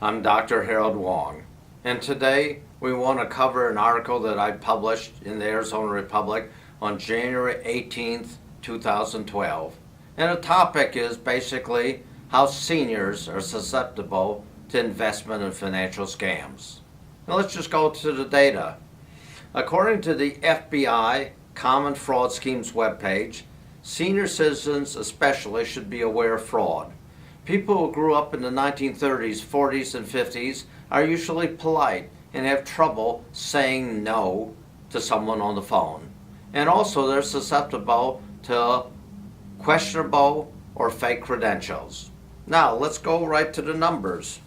I'm Dr. Harold Wong, and today we want to cover an article that I published in the Arizona Republic on January 18th, 2012. And the topic is basically how seniors are susceptible to investment and financial scams. Now let's just go to the data. According to the FBI Common Fraud Schemes webpage, senior citizens especially should be aware of fraud. People who grew up in the 1930s, 40s, and 50s are usually polite and have trouble saying no to someone on the phone. And also they're susceptible to questionable or fake credentials. Now let's go right to the numbers.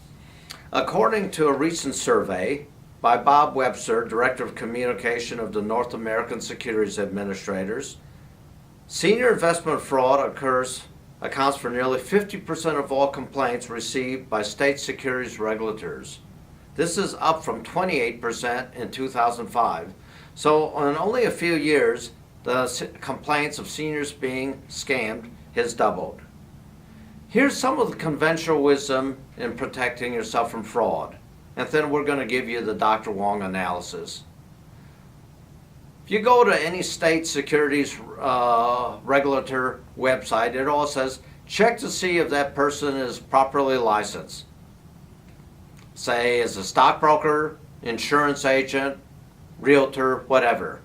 According to a recent survey by Bob Webster, Director of Communication of the North American Securities Administrators, senior investment fraud accounts for nearly 50% of all complaints received by state securities regulators. This is up from 28% in 2005. So in only a few years, the complaints of seniors being scammed has doubled. Here's some of the conventional wisdom in protecting yourself from fraud, and then we're going to give you the Dr. Wong analysis. If you go to any state securities regulator website, it all says, check to see if that person is properly licensed. Say, as a stockbroker, insurance agent, realtor, whatever.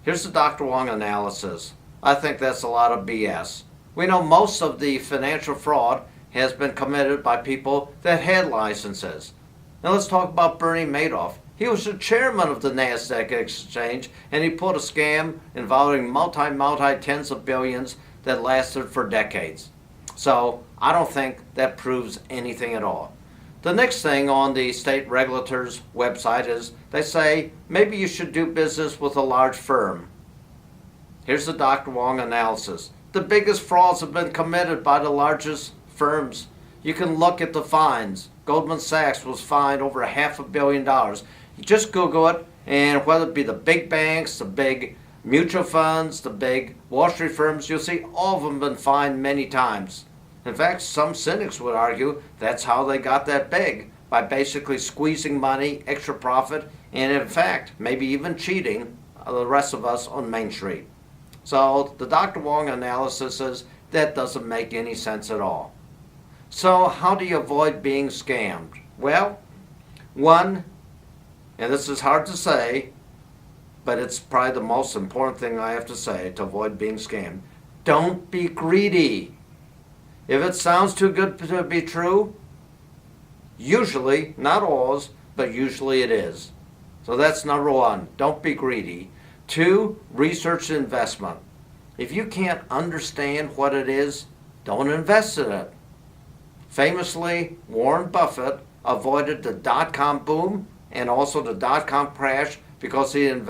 Here's the Dr. Wong analysis. I think that's a lot of BS. We know most of the financial fraud has been committed by people that had licenses. Now let's talk about Bernie Madoff. He was the chairman of the NASDAQ exchange, and he put a scam involving multi tens of billions that lasted for decades. So I don't think that proves anything at all. The next thing on the state regulator's website is they say maybe you should do business with a large firm. Here's the Dr. Wong analysis. The biggest frauds have been committed by the largest firms. You can look at the fines. Goldman Sachs was fined over $500 million. You just Google it, and whether it be the big banks, the big mutual funds, the big Wall Street firms, you'll see all of them been fined many times. In fact, some cynics would argue that's how they got that big, by basically squeezing money, extra profit, and in fact, maybe even cheating the rest of us on Main Street. So the Dr. Wong analysis says that doesn't make any sense at all. So how do you avoid being scammed? Well, one, and this is hard to say, but it's probably the most important thing I have to say to avoid being scammed. Don't be greedy. If it sounds too good to be true, usually, not always, but usually it is. So that's number one. Don't be greedy. Two, research investment. If you can't understand what it is, don't invest in it. Famously, Warren Buffett avoided the dot-com boom and also the dot-com crash because he didn't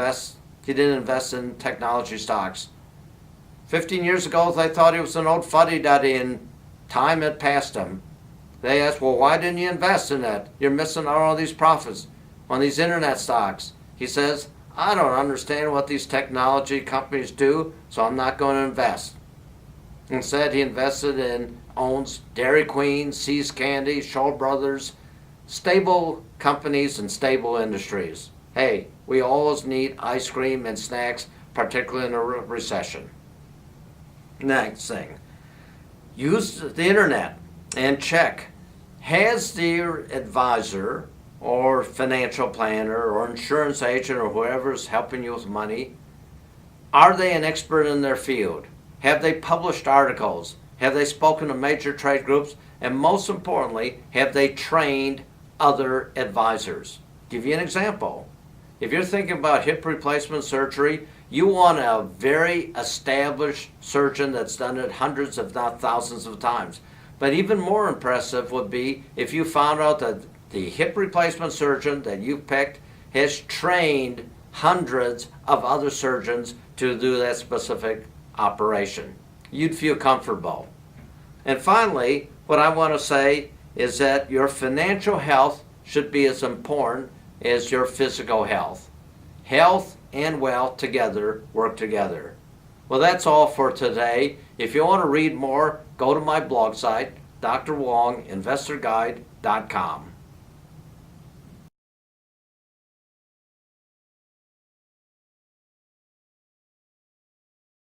invest in technology stocks. 15 years ago, they thought he was an old fuddy-duddy and time had passed him. They asked, well, why didn't you invest in that? You're missing out on all these profits on these internet stocks. He says, I don't understand what these technology companies do, so I'm not going to invest. Instead, he invested in, owns Dairy Queen, See's Candy, Scholl Brothers, stable companies and stable industries. Hey, we always need ice cream and snacks, particularly in a recession. Next thing, use the internet and check. Has their advisor or financial planner or insurance agent or whoever is helping you with money, are they an expert in their field? Have they published articles? Have they spoken to major trade groups? And most importantly, have they trained other advisors? Give you an example. If you're thinking about hip replacement surgery, you want a very established surgeon that's done it hundreds if not thousands of times. But even more impressive would be if you found out that the hip replacement surgeon that you picked has trained hundreds of other surgeons to do that specific operation. You'd feel comfortable. And finally, what I want to say is that your financial health should be as important as your physical health. Health and wealth together work together. Well, that's all for today. If you want to read more, go to my blog site, Dr. Wong, Investor Guide, www.wongtalks.com.